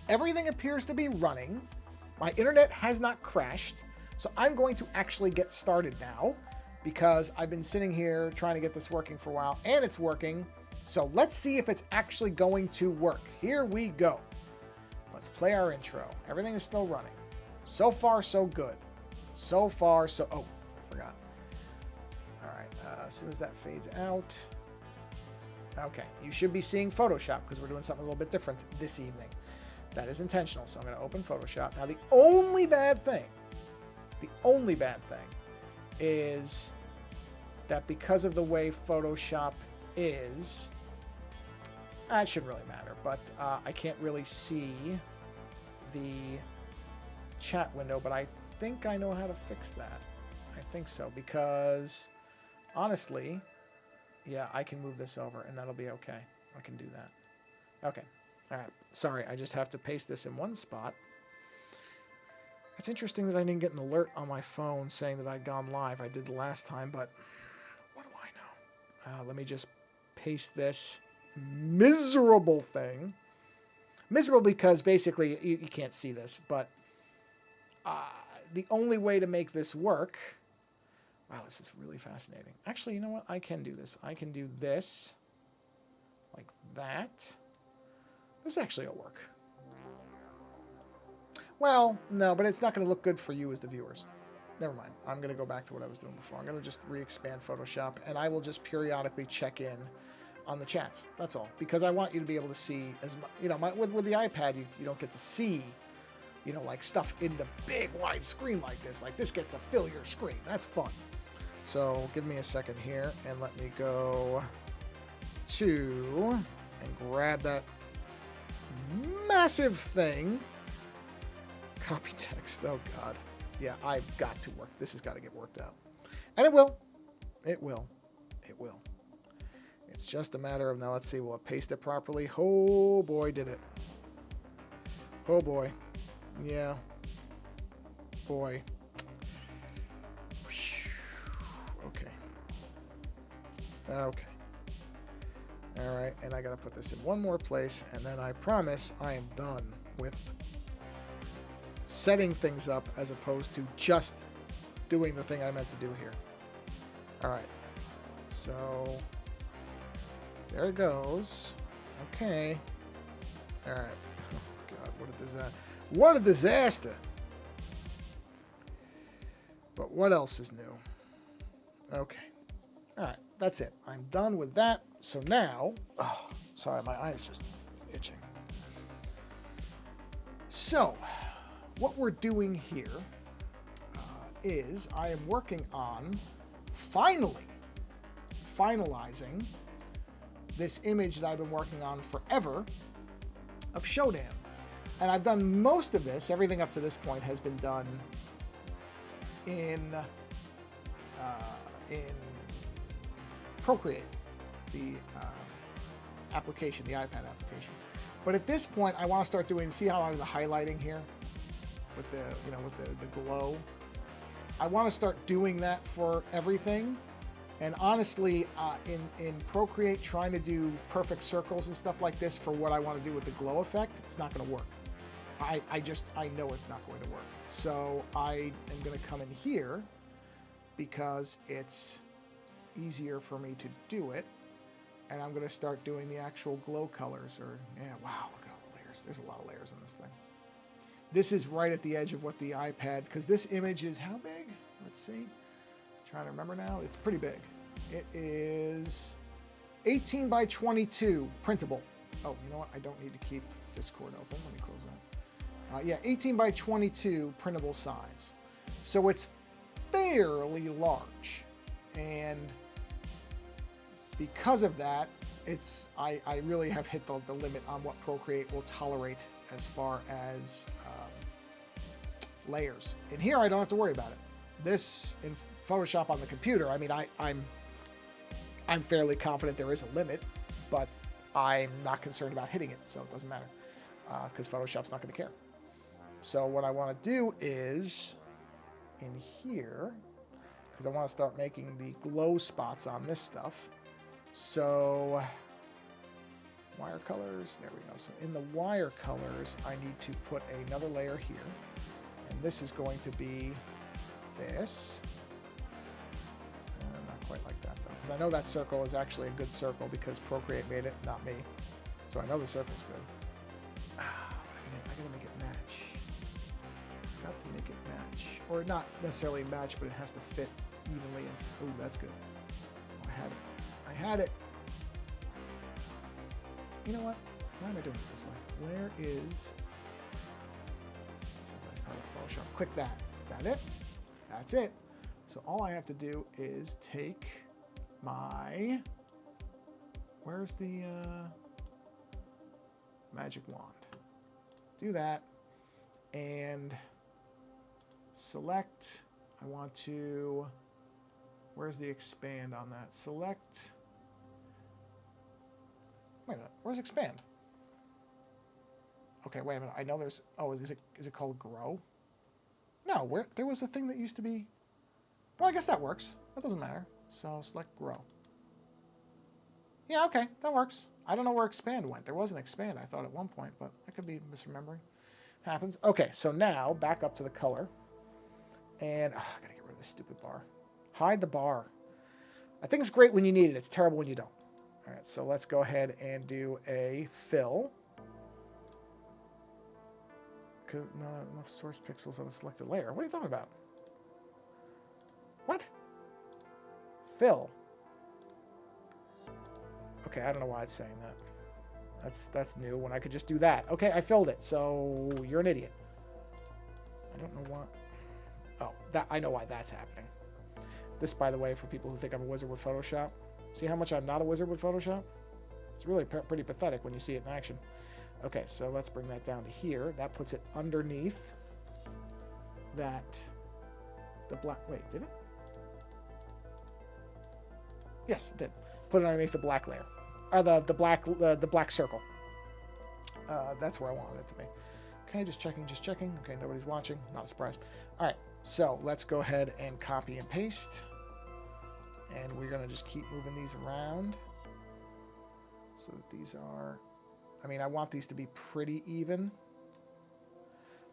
everything appears to be running. My internet has not crashed. So I'm going to actually get started now because I've been sitting here trying to get this working for a while, and it's working. So let's see if it's actually going to work. Here we go. Let's play our intro. Everything is still running. So far, so good. So far, so... Oh, I forgot. All right. As soon as that fades out... Okay. You should be seeing Photoshop because we're doing something a little bit different this evening. That is intentional. So I'm going to open Photoshop. Now, the only bad thing is that because of the way Photoshop is... That shouldn't really matter, but I can't really see the chat window, but I think I know how to fix that. I think so, because honestly, yeah, I can move this over and that'll be okay. I can do that. Okay. All right. Sorry, I just have to paste this in one spot. It's interesting that I didn't get an alert on my phone saying that I'd gone live. I did the last time, but what do I know? Let me just paste this miserable thing. Miserable because basically you can't see this, but the only way to make this work... Wow, this is really fascinating. Actually, you know what? I can do this. I can do this like that. This actually will work. Well, no, but it's not going to look good for you as the viewers. Never mind. I'm going to go back to what I was doing before. I'm going to just re-expand Photoshop, and I will just periodically check in on the chats. That's all. Because I want you to be able to see, as you know, with the iPad, you don't get to see, you know, like stuff in the big wide screen like this. Like this gets to fill your screen. That's fun. So give me a second here, and let me go to and grab that massive thing. Copy text. Oh, God. Yeah, I've got to work. This has got to get worked out. And it will. It will. It will. It's just a matter of, now let's see, will it paste it properly? Oh, boy, did it. Oh, boy. Yeah. Boy. Okay. Okay. All right, and I got to put this in one more place, and then I promise I am done with setting things up as opposed to just doing the thing I meant to do here. All right. So... there it goes. Okay. All right. Oh, God, what a disaster. What a disaster. But what else is new? Okay. All right. That's it. I'm done with that. So now... Oh, sorry, my eye is just itching. So, what we're doing here is I am working on finalizing this image that I've been working on forever of Shodan. And I've done most of this, everything up to this point has been done in Procreate, the application, the iPad application. But at this point, I want to start doing, see how I was highlighting here with the, you know, with the glow. I want to start doing that for everything. And honestly, in Procreate, trying to do perfect circles and stuff like this for what I want to do with the glow effect, it's not going to work. I know it's not going to work. So I am going to come in here because it's easier for me to do it. And I'm going to start doing the actual glow colors. Or, yeah, wow, look at all the layers. There's a lot of layers in this thing. This is right at the edge of what the iPad, because this image is how big? Let's see. Trying to remember now. It's pretty big. It is 18 by 22 printable. Oh, you know what? I don't need to keep Discord open. Let me close that. Yeah, 18 by 22 printable size. So it's fairly large. And because of that, it's I really have hit the limit on what Procreate will tolerate as far as layers. In here, I don't have to worry about it. This in Photoshop on the computer, I mean, I'm fairly confident there is a limit, but I'm not concerned about hitting it, so it doesn't matter because Photoshop's not going to care. So what I want to do is in here, because I want to start making the glow spots on this stuff. So Wire colors, there we go. So in the wire colors, I need to put another layer here. And this is going to be this. Not quite like that though, because I know that circle is actually a good circle because Procreate made it, not me. So I know the circle's good. I gotta make it match. Got to make it match. Or not necessarily match, but it has to fit evenly. Oh, that's good. Oh, I had it. I had it. You know what? Why am I doing it this way? Where is... This is a nice part of Photoshop. Click that. Is that it? That's it. So all I have to do is take my... Where's the magic wand? Do that. And select... I want to... Where's the expand on that? Select... Wait a minute, where's expand? Okay, wait a minute. I know there's... Oh, is it called grow? No, there was a thing that used to be... Well, I guess that works. That doesn't matter. So select grow. Yeah, okay, that works. I don't know where expand went. There was an expand, I thought, at one point, but I could be misremembering. Happens. Okay, so now back up to the color. And I gotta get rid of this stupid bar. Hide the bar. I think it's great when you need it. It's terrible when you don't. All right, so let's go ahead and do a fill. Not enough source pixels on the selected layer. What are you talking about? What? Fill. Okay, I don't know why it's saying that. That's new when I could just do that. Okay, I filled it. So you're an idiot. I don't know why. Oh, I know why that's happening. This, by the way, for people who think I'm a wizard with Photoshop. See how much I'm not a wizard with Photoshop? It's really pretty pathetic when you see it in action. Okay, so let's bring that down to here. That puts it underneath that, the black, wait, did it? Yes, it did. Put it underneath the black layer, or the black circle. That's where I wanted it to be. Okay, just checking. Okay, nobody's watching, not a surprise. All right, so let's go ahead and copy and paste. And we're going to just keep moving these around so that these are, I mean, I want these to be pretty even.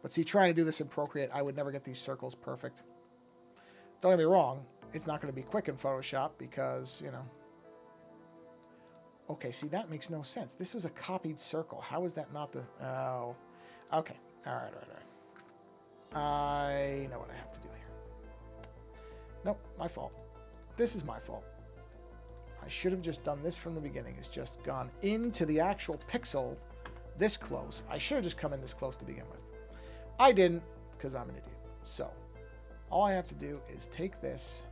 But see, trying to do this in Procreate, I would never get these circles perfect. Don't get me wrong, it's not going to be quick in Photoshop because, you know. Okay, see, that makes no sense. This was a copied circle. How is that not the, oh, okay. All right. I know what I have to do here. Nope, my fault. This is my fault. I should have just done this from the beginning. It's just gone into the actual pixel this close. I should have just come in this close to begin with. I didn't because I'm an idiot. So all I have to do is take this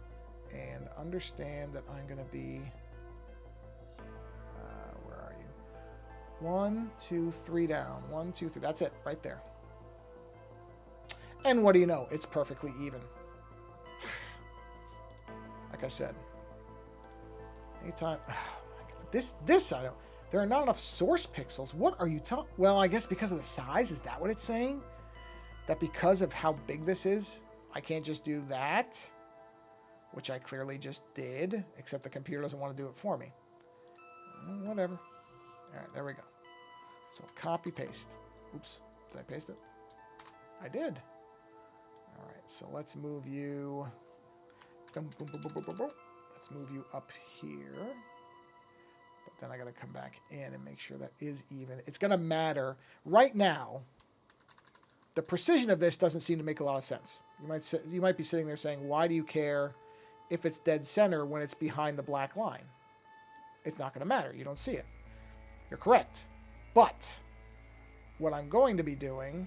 and understand that I'm going to be, where are you? 1, 2, 3 down. 1, 2, 3. That's it right there. And what do you know? It's perfectly even. Like I said, anytime, oh my God, this I don't, there are not enough source pixels. What are you talking? Well, I guess because of the size, is that what it's saying? That because of how big this is, I can't just do that, which I clearly just did, except the computer doesn't want to do it for me. Whatever. All right, there we go. So copy, paste. Oops, did I paste it? I did. All right, so let's move you. Let's move you up here. But then I got to come back in and make sure that is even. It's going to matter. Right now, the precision of this doesn't seem to make a lot of sense. You might be sitting there saying, why do you care if it's dead center when it's behind the black line? It's not going to matter. You don't see it. You're correct. But what I'm going to be doing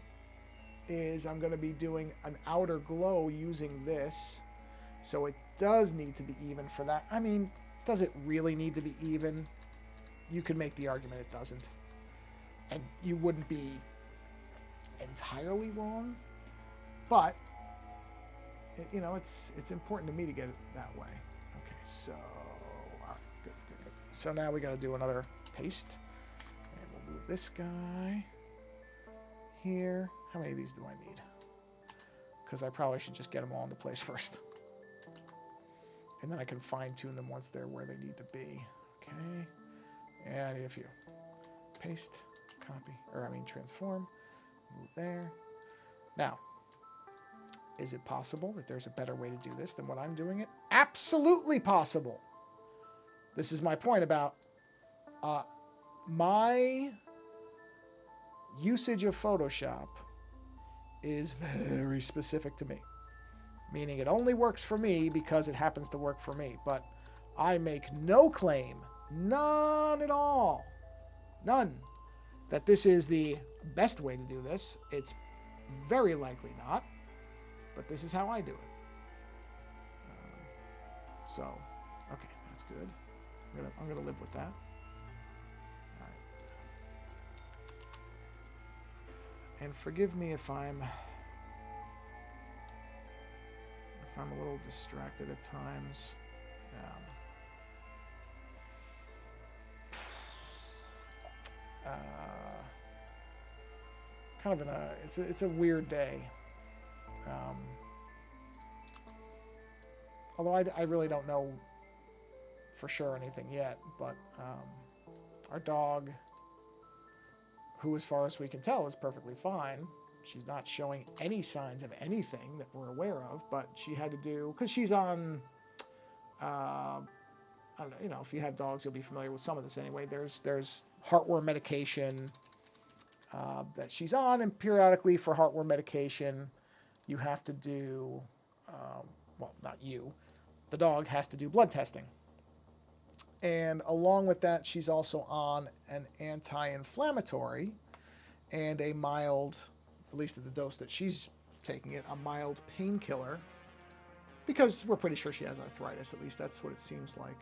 is I'm going to be doing an outer glow using this. So it does need to be even for that. I mean, does it really need to be even? You could make the argument it doesn't. And you wouldn't be entirely wrong. But, you know, it's important to me to get it that way. Okay, so, all right, good. So now we got to do another paste. And we'll move this guy here. How many of these do I need? Because I probably should just get them all into place first. And then I can fine-tune them once they're where they need to be. Okay. And I need a few. paste, copy, or I mean transform, move there. Now, is it possible that there's a better way to do this than what I'm doing it? Absolutely possible. This is my point about my usage of Photoshop is very specific to me. Meaning it only works for me because it happens to work for me. But I make no claim, none at all, none, that this is the best way to do this. It's very likely not, but this is how I do it. So, okay, that's good. I'm gonna live with that. All right. And forgive me if I'm a little distracted at times. Kind of in a it's a weird day. Although I really don't know for sure anything yet, but our dog, who as far as we can tell is perfectly fine. She's not showing any signs of anything that we're aware of, but she had to do, because she's on, I don't know, you know, if you have dogs, you'll be familiar with some of this anyway. There's heartworm medication that she's on, and periodically for heartworm medication, you have to do, well, not you, the dog has to do blood testing. And along with that, she's also on an anti-inflammatory and a mild, at least at the dose that she's taking it, a mild painkiller, because we're pretty sure she has arthritis. At least that's what it seems like.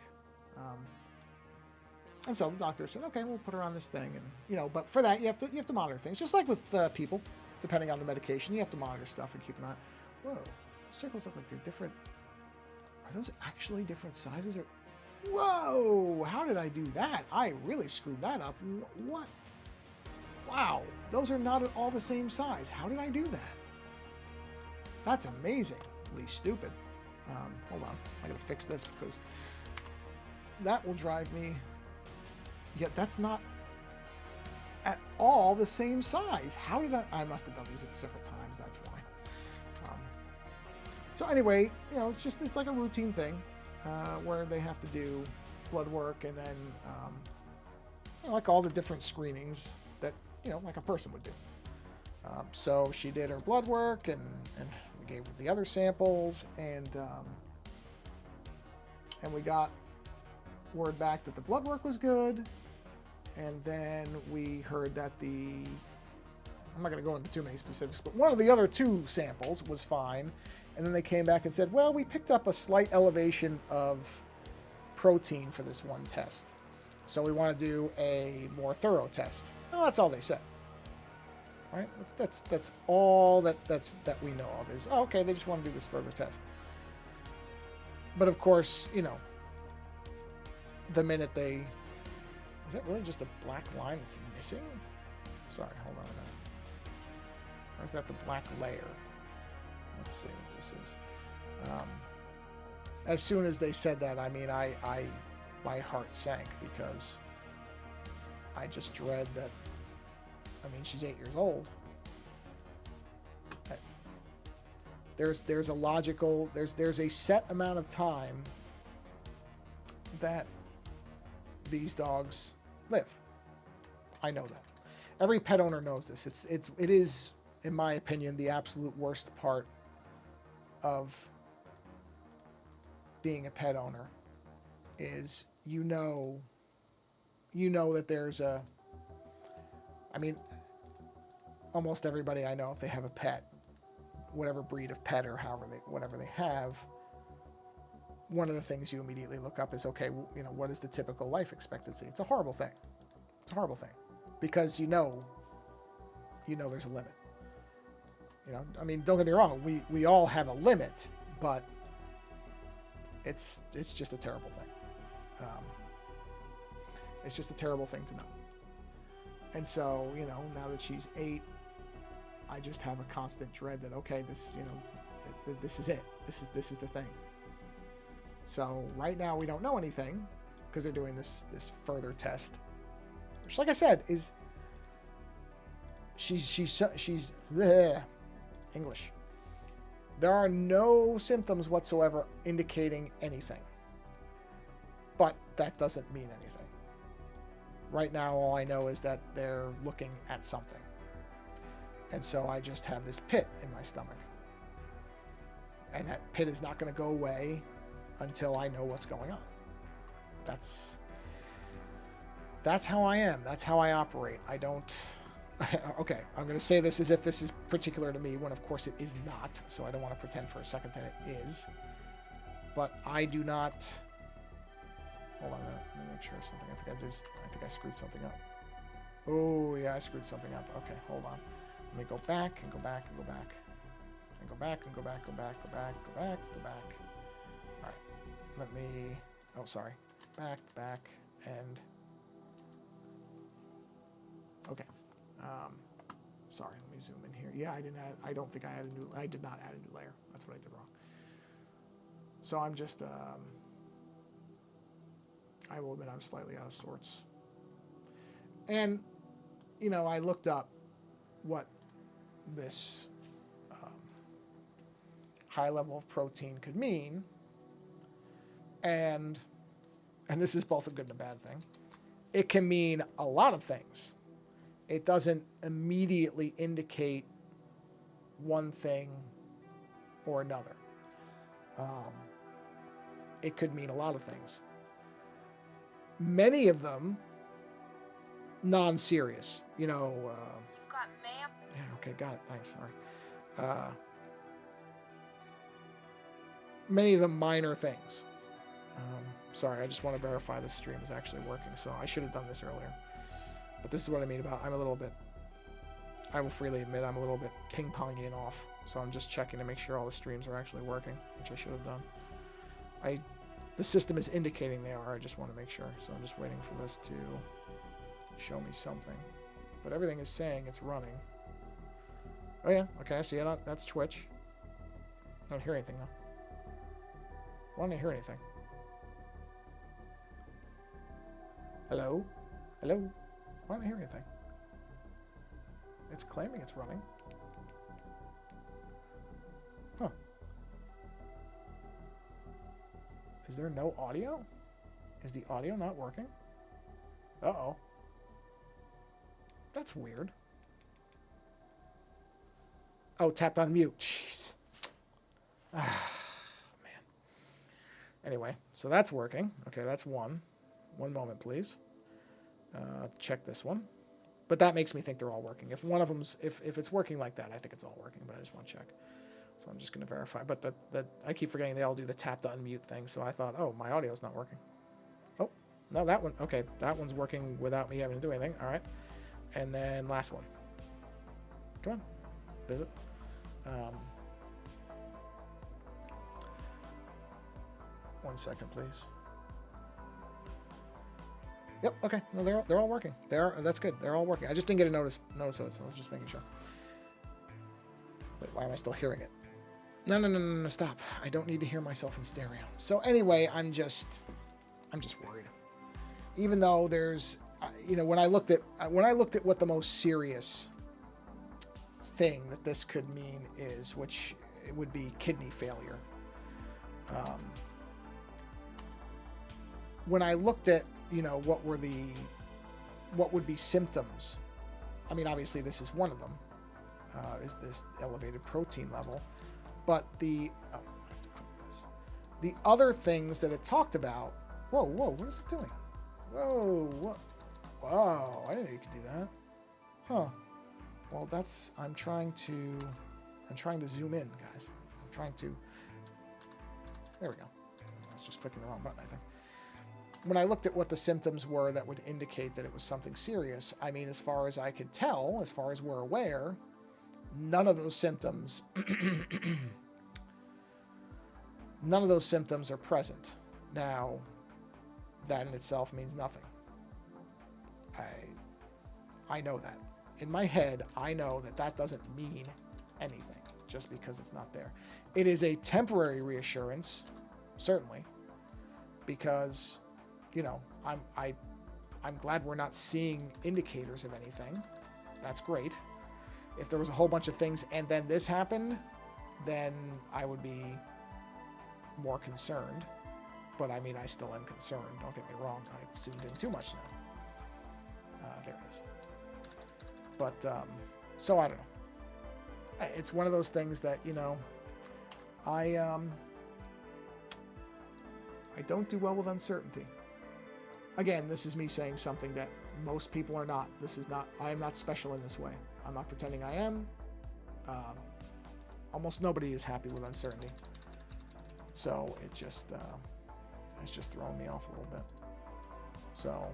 And so the doctor said, okay, we'll put her on this thing, and you know, but for that you have to monitor things, just like with people, depending on the medication, you have to monitor stuff and keep an eye. Whoa, the circles look like they're different. Are those actually different sizes? Or whoa, how did I do that? I really screwed that up. What? Wow, those are not at all the same size. How did I do that? That's amazingly stupid. Hold on, I gotta fix this because that will drive me. Yet that's not at all the same size. How did I must have done these at separate times, that's why. So anyway, you know, it's like a routine thing where they have to do blood work, and then you know, like all the different screenings that, you know, like a person would do. So she did her blood work, and we gave her the other samples, and we got word back that the blood work was good, and then we heard that I'm not going to go into too many specifics, but one of the other two samples was fine, and then they came back and said, well, we picked up a slight elevation of protein for this one test, so we want to do a more thorough test. Well, that's all they said. Right? That's all that we know of is, oh, okay, they just want to do this further test. But of course, you know, the minute is that really just a black line that's missing? Sorry, hold on a minute. Or is that the black layer? Let's see what this is. As soon as they said that, I mean, my heart sank, because I just dread that. I mean, she's 8 years old. There's a logical, there's a set amount of time that these dogs live. I know that. Every pet owner knows this. It is, in my opinion, the absolute worst part of being a pet owner is you know that there's a, I mean, almost everybody I know, if they have a pet, whatever breed of pet or whatever they have, one of the things you immediately look up is, okay, you know, what is the typical life expectancy? It's a horrible thing. It's a horrible thing, because you know there's a limit. You know, I mean, don't get me wrong, we all have a limit, but it's just a terrible thing. It's just a terrible thing to know. And so, you know, now that she's 8, I just have a constant dread that, okay, this, you know, this is it. This is the thing. So right now we don't know anything because they're doing this further test. which, like I said, is she's bleh, English. There are no symptoms whatsoever indicating anything, but that doesn't mean anything. Right now, all I know is that they're looking at something, and so I just have this pit in my stomach, and that pit is not going to go away until I know what's going on. That's how I am. That's how I operate. I don't... Okay, I'm going to say this as if this is particular to me, when of course it is not, so I don't want to pretend for a second that it is. But I do not... Hold on a minute. Let me make sure something... I think I screwed something up. Oh, yeah, I screwed something up. Okay, hold on. Let me go back and go back and go back. And go back and go back, go back, go back, go back, go back. All right. Let me... Oh, sorry. Back, and... Okay. Sorry, let me zoom in here. Yeah, I don't think I did not add a new layer. That's what I did wrong. So I'm just, I will admit I'm slightly out of sorts. And, you know, I looked up what this high level of protein could mean. And this is both a good and a bad thing. It can mean a lot of things. It doesn't immediately indicate one thing or another. It could mean a lot of things. Many of them non-serious. You know. You've got mail. Yeah. Okay. Got it. Thanks. Sorry. Many of them minor things. Sorry, I just want to verify this stream is actually working. So I should have done this earlier. But this is what I mean about I will freely admit I'm a little bit ping-ponging off. So I'm just checking to make sure all the streams are actually working, which I should have done. The system is indicating they are. I just want to make sure. So I'm just waiting for this to show me something. But everything is saying it's running. Oh yeah, okay, I see it. That's Twitch. I don't hear anything though. Why don't I hear anything? Hello? Hello? Why don't I hear anything? It's claiming it's running. Huh. Is there no audio? Is the audio not working? Uh-oh. That's weird. Oh, tapped on mute. Jeez. Ah, man. Anyway, so that's working. Okay, that's one. One moment, please. Check this one. But that makes me think they're all working. If one of them's, if it's working like that, I think it's all working, but I just want to check. So I'm just going to verify. But that I keep forgetting they all do the tap to unmute thing. So I thought, oh, my audio's not working. Oh, no, that one. Okay, that one's working without me having to do anything. All right. And then last one. Come on. Visit. One second, please. Yep. Okay. No, they're all working. That's good. They're all working. I just didn't get a notice of it, so I was just making sure. Wait, why am I still hearing it? No, stop. I don't need to hear myself in stereo. So anyway, I'm just worried. Even though there's, you know, when I looked at what the most serious thing that this could mean is, which it would be kidney failure. When I looked at, you know, what would be symptoms? I mean, obviously this is one of them, is this elevated protein level, but the other things that it talked about. Whoa, what is it doing? Whoa, what? Wow, I didn't know you could do that. Huh. Well, I'm trying to zoom in, guys. There we go. I was just clicking the wrong button, I think. When I looked at what the symptoms were that would indicate that it was something serious, I mean, as far as I could tell, as far as we're aware, none of those symptoms are present. Now, that in itself means nothing. I know that. In my head, I know that doesn't mean anything just because it's not there. It is a temporary reassurance, certainly, because, you know, I'm glad we're not seeing indicators of anything. That's great. If there was a whole bunch of things and then this happened, then I would be more concerned. But I mean, I still am concerned. Don't get me wrong. I zoomed in too much now. There it is. But, so I don't know. It's one of those things that, you know, I don't do well with uncertainty. Again, this is me saying something that most people are not. I am not special in this way. I'm not pretending I am. Almost nobody is happy with uncertainty. So it's just thrown me off a little bit. So,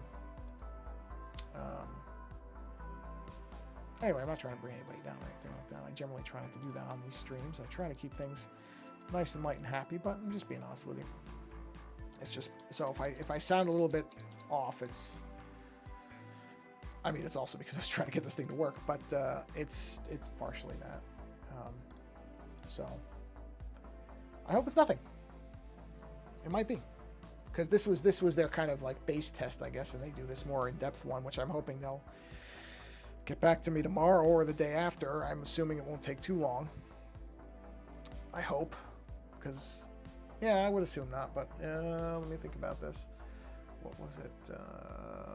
anyway, I'm not trying to bring anybody down or anything like that. I generally try not to do that on these streams. I try to keep things nice and light and happy, but I'm just being honest with you. It's just, so if I sound a little bit off, it's also because I was trying to get this thing to work, but it's partially that. So I hope it's nothing. It might be, because this was their kind of like base test, I guess, and they do this more in-depth one, which I'm hoping they'll get back to me tomorrow or the day after. I'm assuming it won't take too long. I hope, because yeah, I would assume not, but let me think about this. What was it?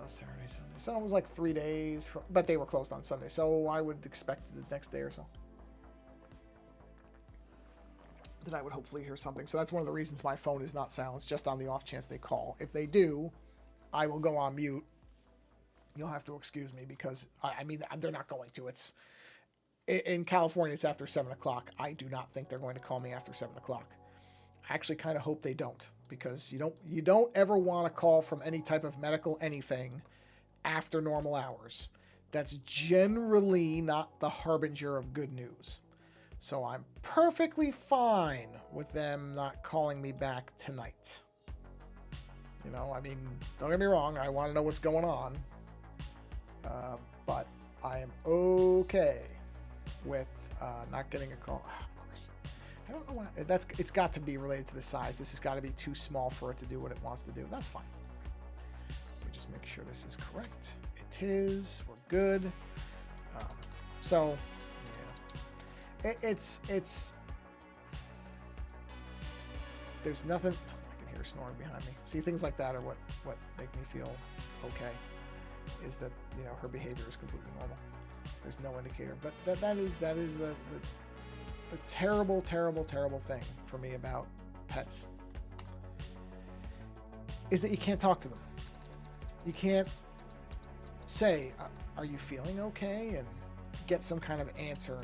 Saturday, Sunday. So it was like 3 days, but they were closed on Sunday, so I would expect the next day or so. Then I would hopefully hear something. So that's one of the reasons my phone is not silenced, just on the off chance they call. If they do, I will go on mute. You'll have to excuse me, because I mean, they're not going to. It's in California, it's after 7 o'clock. I do not think they're going to call me after 7 o'clock. I actually kind of hope they don't, because you don't ever want to call from any type of medical anything after normal hours. That's generally not the harbinger of good news. So I'm perfectly fine with them not calling me back tonight. You know, I mean, don't get me wrong, I want to know what's going on. But I am okay with not getting a call. Of course. I don't know why. It's got to be related to the size. This has got to be too small for it to do what it wants to do. That's fine. Let me just make sure this is correct. It is. We're good. So, yeah. It's there's nothing. I can hear snoring behind me. See, things like that are what make me feel okay. Is that, you know, her behavior is completely normal. There's no indicator, but that is the terrible, terrible, terrible thing for me about pets, is that you can't talk to them. You can't say, are you feeling okay? And get some kind of answer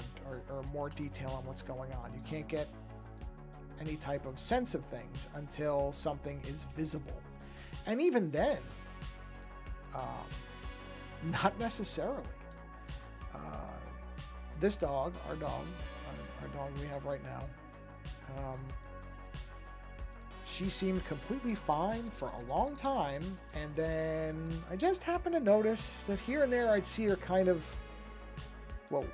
or more detail on what's going on. You can't get any type of sense of things until something is visible. And even then, not necessarily. This dog, our dog we have right now, she seemed completely fine for a long time, and then I just happened to notice that here and there I'd see her kind of, whoa,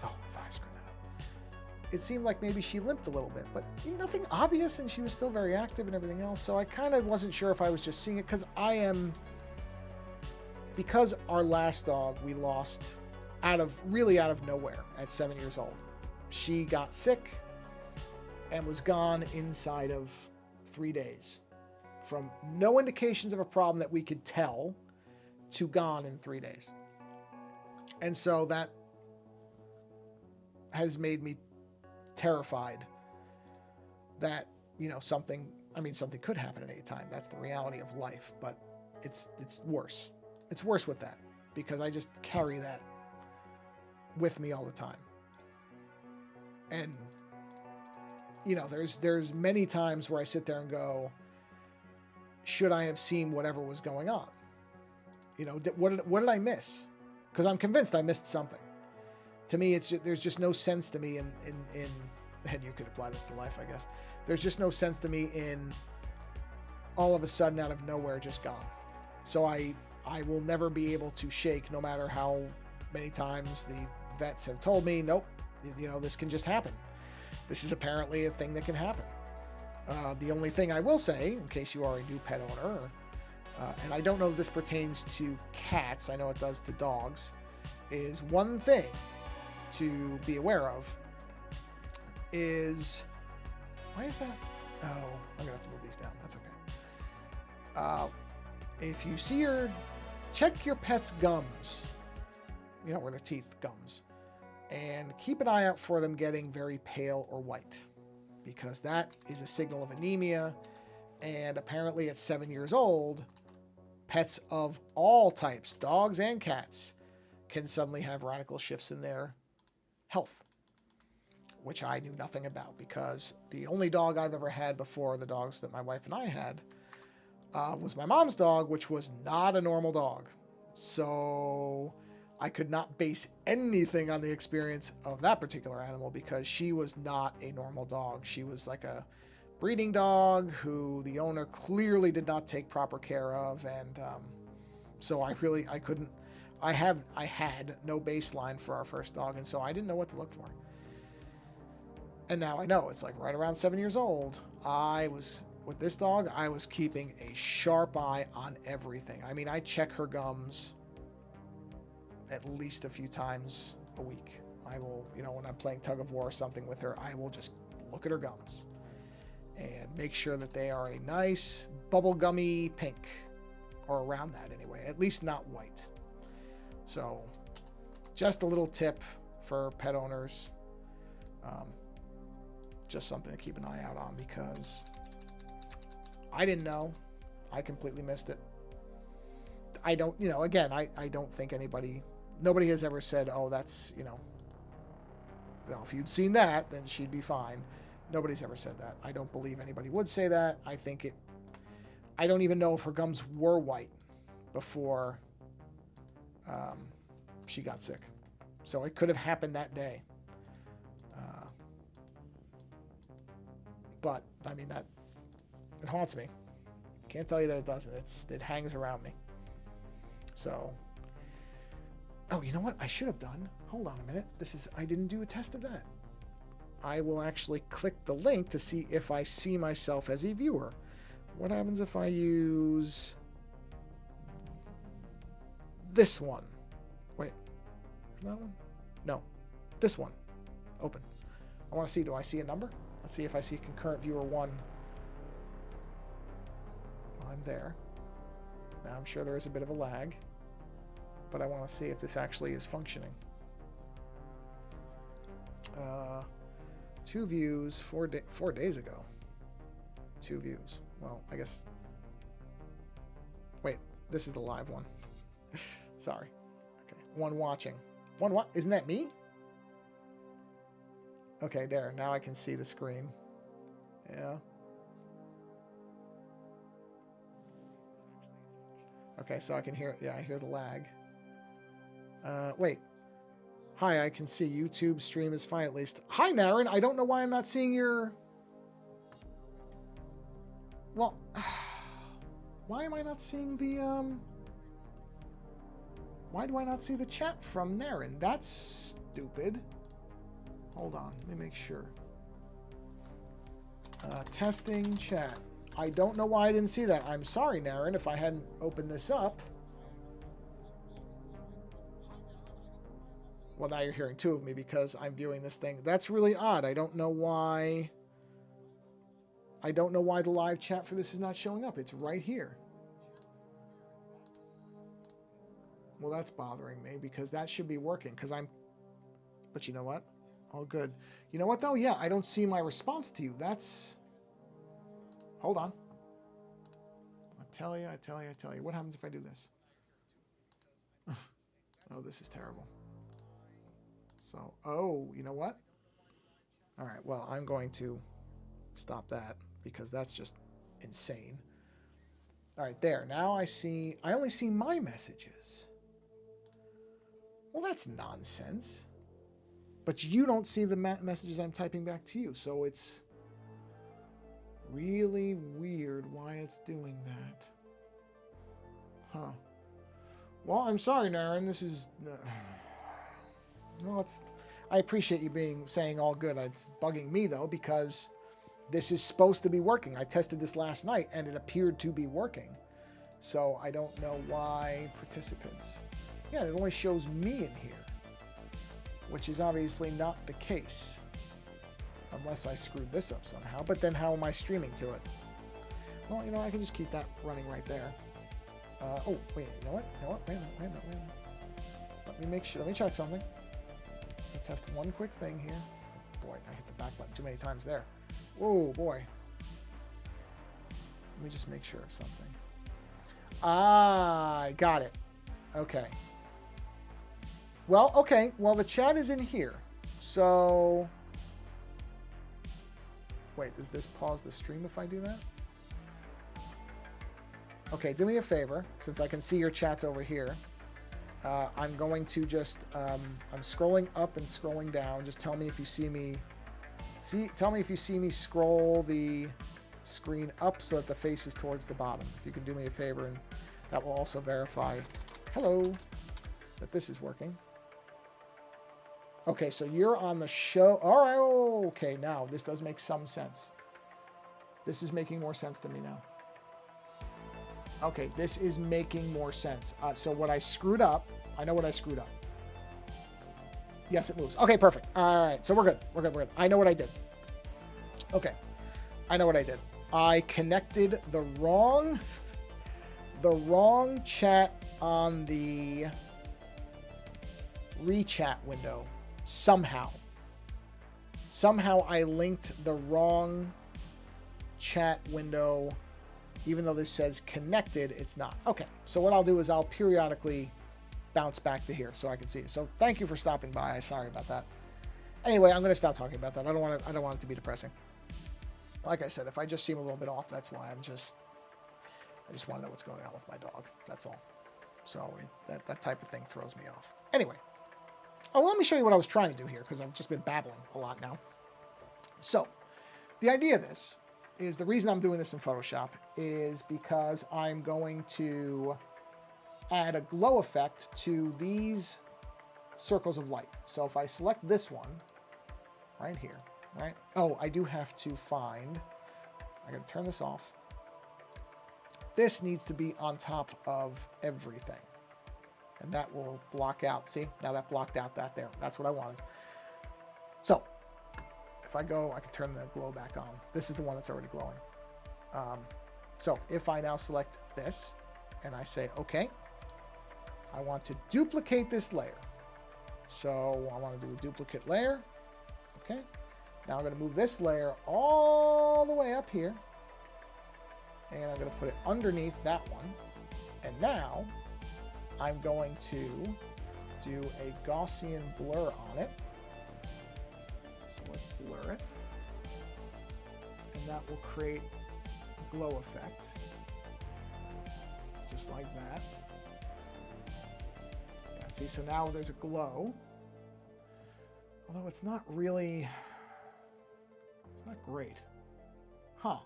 oh, I thought I screwed that up. It seemed like maybe she limped a little bit, but nothing obvious, and she was still very active and everything else, so I kind of wasn't sure if I was just seeing it, because our last dog we lost out of nowhere at 7 years old. She got sick and was gone inside of 3 days, from no indications of a problem that we could tell to gone in 3 days. And so that has made me terrified that, you know, something could happen at any time. That's the reality of life, but it's worse. It's worse with that, because I just carry that with me all the time. And, you know, there's many times where I sit there and go, should I have seen whatever was going on? You know, what did I miss? Because I'm convinced I missed something. To me, there's just no sense to me in and you could apply this to life, I guess. There's just no sense to me in all of a sudden out of nowhere just gone. So I will never be able to shake, no matter how many times the vets have told me, nope, you know, this can just happen. This is apparently a thing that can happen. The only thing I will say, in case you are a new pet owner, and I don't know if this pertains to cats, I know it does to dogs, is one thing to be aware of is, why is that? Oh, I'm gonna have to move these down. That's okay. If you see check your pet's gums, you know, where their teeth, gums, and keep an eye out for them getting very pale or white, because that is a signal of anemia. And apparently at 7 years old, pets of all types, dogs and cats, can suddenly have radical shifts in their health, which I knew nothing about, because the only dog I've ever had before the dogs that my wife and I had was my mom's dog, which was not a normal dog. So I could not base anything on the experience of that particular animal, because she was not a normal dog. She was like a breeding dog who the owner clearly did not take proper care of, and so I had no baseline for our first dog, and so I didn't know what to look for. And now I know. It's like right around 7 years old, with this dog, I was keeping a sharp eye on everything. I mean, I check her gums at least a few times a week. I will, you know, when I'm playing tug of war or something with her, I will just look at her gums and make sure that they are a nice bubblegummy pink, or around that anyway, at least not white. So just a little tip for pet owners, just something to keep an eye out on, because I didn't know. I completely missed it. I don't, you know, again, I don't think nobody has ever said, oh, that's, you know, well, if you'd seen that, then she'd be fine. Nobody's ever said that. I don't believe anybody would say that. I don't even know if her gums were white before she got sick. So it could have happened that day. But, I mean, it haunts me. Can't tell you that it doesn't. It hangs around me. So, oh, you know what I should have done? Hold on a minute. I didn't do a test of that. I will actually click the link to see if I see myself as a viewer. What happens if I use this one? Wait, is that one? No, this one. Open. I want to see, do I see a number? Let's see if I see concurrent viewer 1. I'm there. Now I'm sure there is a bit of a lag, but I want to see if this actually is functioning. 2 views 4 days ago. 2 views. Well, I guess. Wait, this is the live one. Sorry. Okay, 1 watching. 1 what? Isn't that me? Okay, there. Now I can see the screen. Yeah. Okay, so I can hear. Yeah, I hear the lag. Wait. Hi, I can see YouTube stream is fine at least. Hi, Naren. I don't know why I'm not seeing your... Well, why am I not seeing the, Why do I not see the chat from Naren? That's stupid. Hold on, let me make sure. Testing chat. I don't know why I didn't see that. I'm sorry, Naren, if I hadn't opened this up. Well, now you're hearing 2 of me because I'm viewing this thing. That's really odd. I don't know why the live chat for this is not showing up. It's right here. Well, that's bothering me because that should be working but you know what? All good. You know what though? Yeah, I don't see my response to you. Hold on. I tell you. What happens if I do this? Oh, this is terrible. So, oh, you know what? All right, well, I'm going to stop that because that's just insane. All right, there. Now I only see my messages. Well, that's nonsense. But you don't see the messages I'm typing back to you, so it's really weird why it's doing that. Huh. Well, I'm sorry, Naren. This is... well, I appreciate you saying all good. It's bugging me, though, because this is supposed to be working. I tested this last night, and it appeared to be working. So I don't know why participants. Yeah, it only shows me in here, which is obviously not the case. Unless I screwed this up somehow. But then how am I streaming to it? Well, you know, I can just keep that running right there. Oh, wait, you know what? You know what? Wait a minute. Let me make sure. Let me check something. Let me test one quick thing here. Oh, boy, I hit the back button too many times there. Whoa, boy. Let me just make sure of something. Ah, I got it. Okay. Well, okay. Well, the chat is in here. So... Wait, does this pause the stream if I do that? Okay, do me a favor, since I can see your chats over here. I'm going to just, I'm scrolling up and scrolling down. Just tell me if you see me, tell me if you see me scroll the screen up so that the face is towards the bottom. If you can do me a favor, and that will also verify, hello, that this is working. Okay, so you're on the show. All right, okay, now this does make some sense. This is making more sense to me now. Okay, this is making more sense. So what I screwed up, I know what I screwed up. Yes, it moves. Okay, perfect. All right, so we're good. We're good. I know what I did. Okay, I know what I did. I connected the wrong chat on the rechat window somehow. Somehow I linked the wrong chat window. Even though this says connected, it's not. Okay, so what I'll do is I'll periodically bounce back to here so I can see it. So thank you for stopping by. Sorry about that. Anyway, I'm going to stop talking about that. I don't want it to be depressing. Like I said, if I just seem a little bit off, that's why I just want to know what's going on with my dog. That's all. So that type of thing throws me off. Anyway, well, let me show you what I was trying to do here because I've just been babbling a lot now. So the idea of this is, the reason I'm doing this in Photoshop is because I'm going to add a glow effect to these circles of light. So if I select this one right here, right? Oh, I do have to find, I gotta turn this off. This needs to be on top of everything. And that will block out, see? Now that blocked out that there. That's what I wanted. So if I go, I can turn the glow back on. This is the one that's already glowing. So if I now select this and I say, okay, I want to duplicate this layer. So I want to do a duplicate layer. Okay. Now I'm going to move this layer all the way up here. And I'm going to put it underneath that one. And now I'm going to do a Gaussian blur on it. So let's blur it. And that will create a glow effect. Just like that. Yeah, see, so now there's a glow. Although it's not really, it's not great. Huh.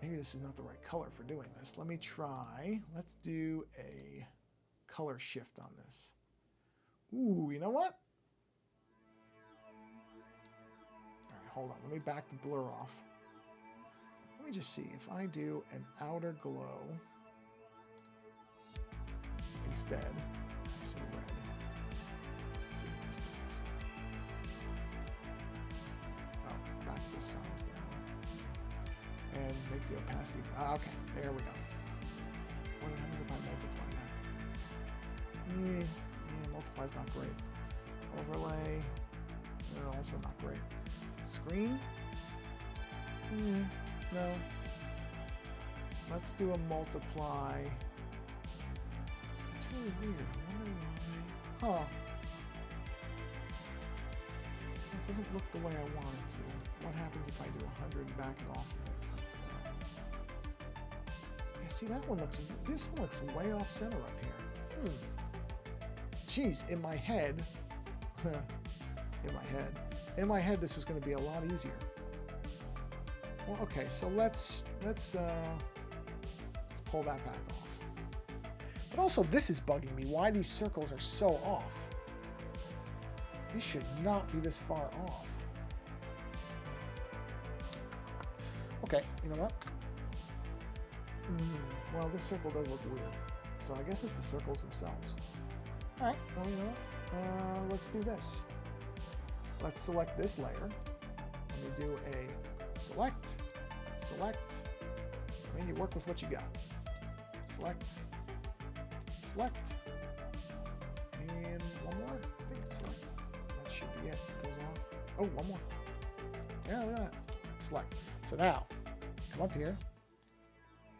Maybe this is not the right color for doing this. Let me try. Let's do a color shift on this. Ooh, you know what? All right, hold on. Let me back the blur off. Let me just see. If I do an outer glow instead, I say red. Let's see what this does. Oh, back this size down. And make the opacity. Okay, there we go. What happens if I multiply that? Yeah, multiply's not great. Overlay, also not great. Screen? No. Let's do a multiply. It's really weird. I wonder why. Huh. It doesn't look the way I want it to. What happens if I do 100 and back it off? Yeah, see, that one looks, this looks way off center up here. Jeez, in my head, in my head, this was going to be a lot easier. Well, okay, so let's pull that back off. But also, this is bugging me. Why these circles are so off? These should not be this far off. Okay, you know what? Well, this circle does look weird. So I guess it's the circles themselves. All right, well, you know what? Let's do this. Let's select this layer. Let me do a select. I mean, you work with what you got. Select. And one more, I think, select. That should be it. It goes off. Oh, one more. Yeah, look at that. Select. So now, come up here.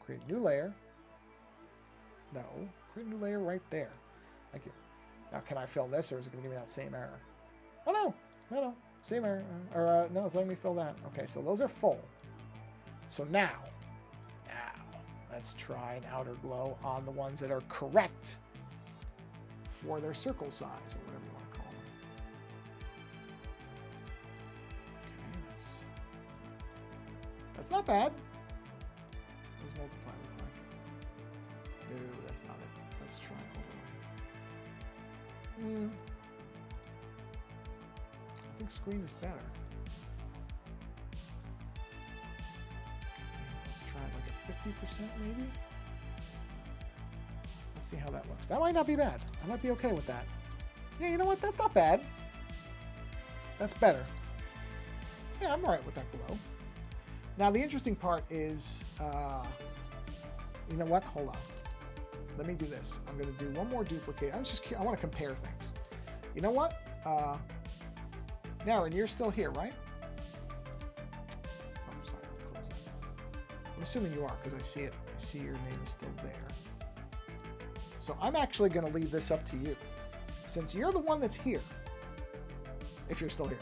Create a new layer. No, create a new layer right there. Thank you. Now, can I fill this, or is it going to give me that same error? Oh, no, same error. No, it's letting me fill that. Okay, so those are full. So now, let's try an outer glow on the ones that are correct for their circle size, or whatever you want to call them. Okay, that's not bad. What does multiply look like? No, that's not it. Let's try overlay. I think screen is better. Let's try like a 50% maybe. Let's see how that looks. That might not be bad. I might be okay with that. Yeah, you know what? That's not bad. That's better. Yeah, I'm all right with that glow. Now, the interesting part is, you know what? Hold on. Let me do this. I'm going to do one more duplicate. I want to compare things. You know what? Naren, you're still here, right? Oh, I'm sorry. Let me close that. I'm assuming you are because I see it. I see your name is still there. So I'm actually going to leave this up to you. Since you're the one that's here, if you're still here.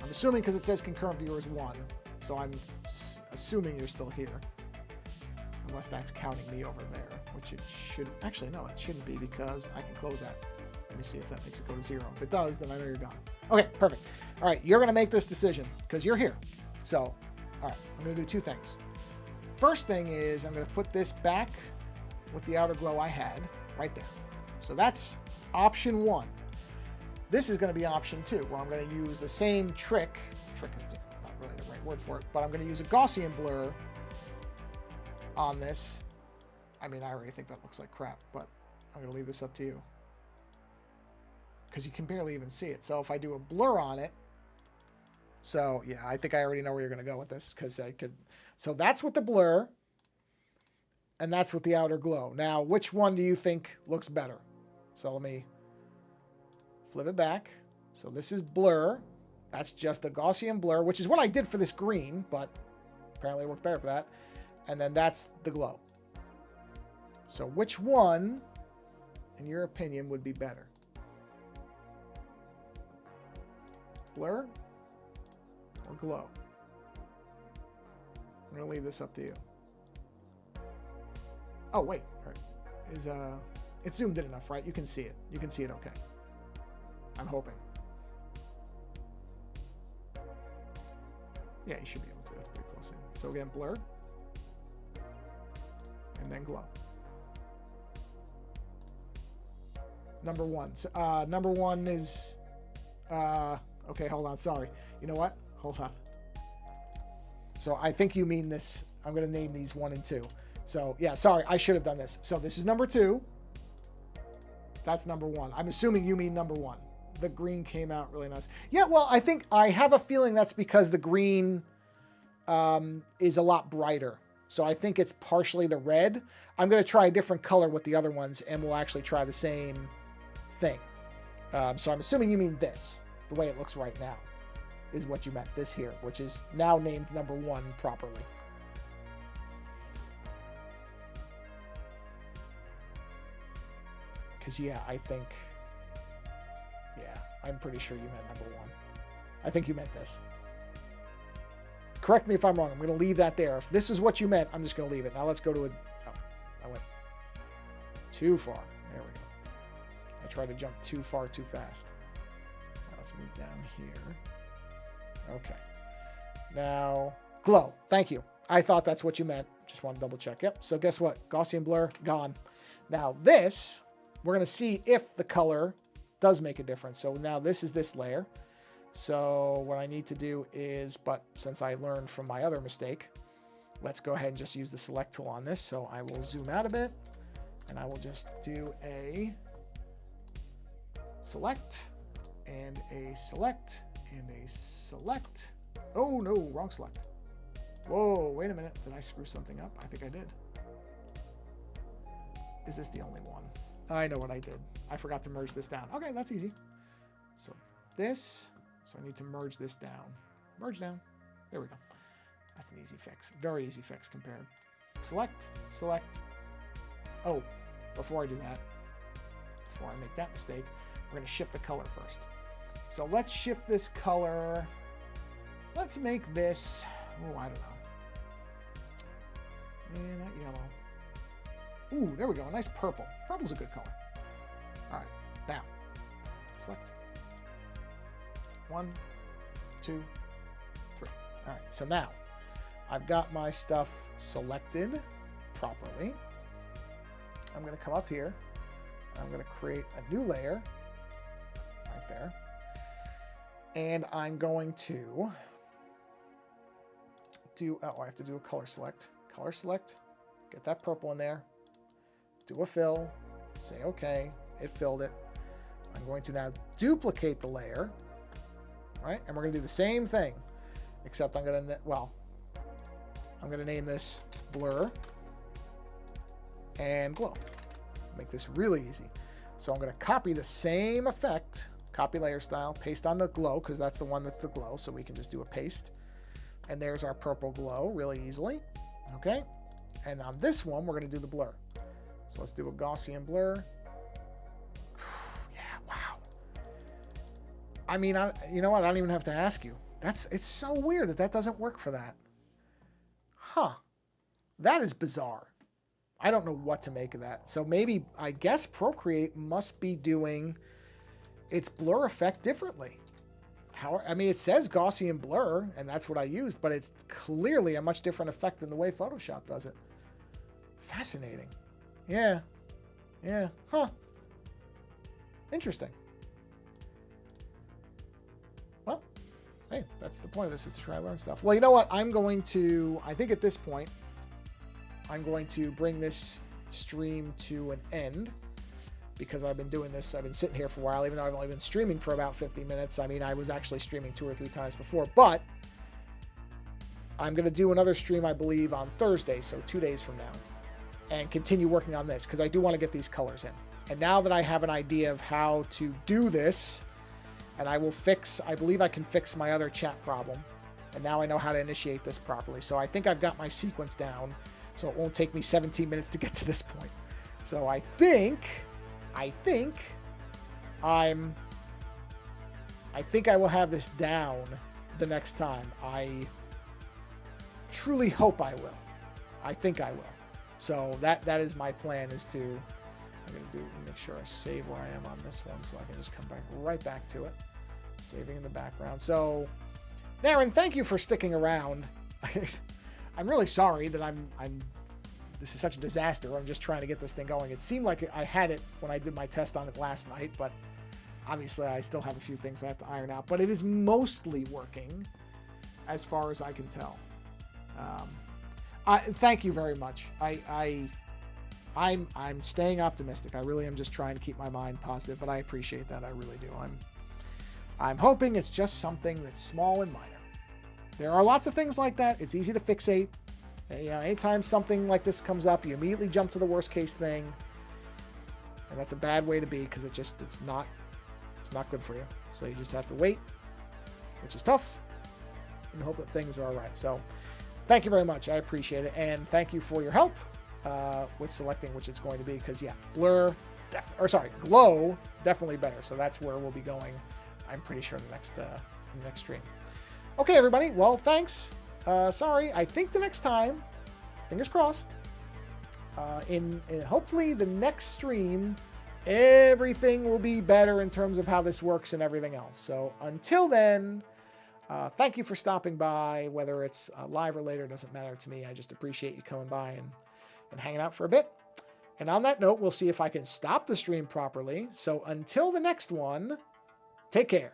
I'm assuming because it says concurrent viewers 1, so I'm assuming you're still here. Unless that's counting me over there, which it should. Actually, no, it shouldn't be because I can close that. Let me see if that makes it go to 0. If it does, then I know you're gone. Okay, perfect. All right, you're going to make this decision because you're here. So, all right, I'm going to do two things. First thing is I'm going to put this back with the outer glow I had right there. So that's option 1. This is going to be option 2, where I'm going to use the same trick. Trick is not really the right word for it, but I'm going to use a Gaussian blur on this. I mean, I already think that looks like crap, but I'm going to leave this up to you. Because you can barely even see it. So if I do a blur on it, so yeah, I think I already know where you're going to go with this, because I could. So that's with the blur, and that's with the outer glow. Now, which one do you think looks better? So let me flip it back. So this is blur. That's just a Gaussian blur, which is what I did for this green, but apparently it worked better for that. And then that's the glow. So which one, in your opinion, would be better? Blur or glow? I'm going to leave this up to you. Oh, wait. All right. It's zoomed in enough, right? You can see it. You can see it okay. I'm hoping. Yeah, you should be able to. That's pretty close in. So again, blur. And then glow. Number 1. Number 1 is... okay, hold on. Sorry. You know what? Hold on. So I think you mean this. I'm going to name these 1 and 2. So, yeah, sorry. I should have done this. So this is number 2. That's number 1. I'm assuming you mean number 1. The green came out really nice. Yeah, well, I have a feeling that's because the green is a lot brighter. So I think it's partially the red. I'm going to try a different color with the other ones, and we'll actually try the same thing. So I'm assuming you mean this. The way it looks right now is what you meant. This here, which is now named number 1 properly. Because, yeah, I'm pretty sure you meant number 1. I think you meant this. Correct me if I'm wrong. I'm going to leave that there. If this is what you meant, I'm just going to leave it. Now let's go to I went too far. There we go. I tried to jump too far too fast. Now let's move down here. Okay. Now, glow. Thank you. I thought that's what you meant. Just want to double check. Yep. So guess what? Gaussian blur, gone. Now this, we're going to see if the color does make a difference. So now this is this layer. So what I need to do is, but since I learned from my other mistake, let's go ahead and just use the select tool on this. So I will zoom out a bit, and I will just do a select, and a select, and a select. Oh no, wrong select. Whoa, wait a minute. Did I screw something up? I think I did. Is this the only one? I know what I did. I forgot to merge this down. Okay, that's easy. So this, so I need to merge this down. Merge down. There we go. That's an easy fix. Very easy fix compared. Select, select. Oh, before I do that, before I make that mistake, we're going to shift the color first. So let's shift this color. Let's make this, oh, I don't know. Not yellow. Ooh, there we go. A nice purple. Purple's a good color. All right, now, select. 1, 2, 3. All right, so now I've got my stuff selected properly. I'm going to come up here. I'm going to create a new layer right there. And I'm going to do, oh, I have to do a color select. Color select, get that purple in there, do a fill, say okay, it filled it. I'm going to now duplicate the layer, right? And we're going to do the same thing, except I'm going to, well, I'm going to name this blur and glow. Make this really easy. So I'm going to copy the same effect, copy layer style, paste on the glow, because that's the one that's the glow, so we can just do a paste. And there's our purple glow really easily. Okay, and on this one, we're going to do the blur. So let's do a Gaussian blur. Yeah, wow. I mean, you know what? I don't even have to ask you. It's so weird that doesn't work for that. Huh. That is bizarre. I don't know what to make of that. So maybe, I guess Procreate must be doing its blur effect differently. I mean, it says Gaussian blur, and that's what I used, but it's clearly a much different effect than the way Photoshop does it. Fascinating. Yeah. Yeah. Huh. Interesting. Well, hey, that's the point of this, is to try and learn stuff. Well, you know what? I'm going to, I think at this point, I'm going to bring this stream to an end, because I've been doing this, I've been sitting here for a while, even though I've only been streaming for about 50 minutes. I mean, I was actually streaming 2 or 3 times before, but I'm going to do another stream, I believe, on Thursday, so 2 days from now, and continue working on this, because I do want to get these colors in. And now that I have an idea of how to do this, and I will fix, I believe I can fix my other chat problem, and now I know how to initiate this properly. So I think I've got my sequence down, so it won't take me 17 minutes to get to this point. So I think I will have this down the next time. I truly hope I will. I think I will. So that is my plan, is to, I'm going to make sure I save where I am on this one, so I can just come back right back to it. Saving in the background. So, Darren, thank you for sticking around. I'm really sorry that this is such a disaster. I'm just trying to get this thing going. It seemed like I had it when I did my test on it last night, but obviously I still have a few things I have to iron out. But it is mostly working, as far as I can tell. Thank you very much. I'm staying optimistic. I really am just trying to keep my mind positive, but I appreciate that. I really do. I'm hoping it's just something that's small and minor. There are lots of things like that. It's easy to fixate. You know, anytime something like this comes up, you immediately jump to the worst case thing, and that's a bad way to be, because it's not good for you. So you just have to wait, which is tough, and hope that things are all right. So thank you very much. I appreciate it, and thank you for your help with selecting which it's going to be, because yeah, glow definitely better. So that's where we'll be going, I'm pretty sure, in the next stream. Okay, everybody. Well, thanks. Sorry, I think the next time, fingers crossed, in hopefully the next stream, everything will be better in terms of how this works and everything else. So until then, thank you for stopping by, whether it's live or later, doesn't matter to me. I just appreciate you coming by and hanging out for a bit. And on that note, we'll see if I can stop the stream properly. So until the next one, take care.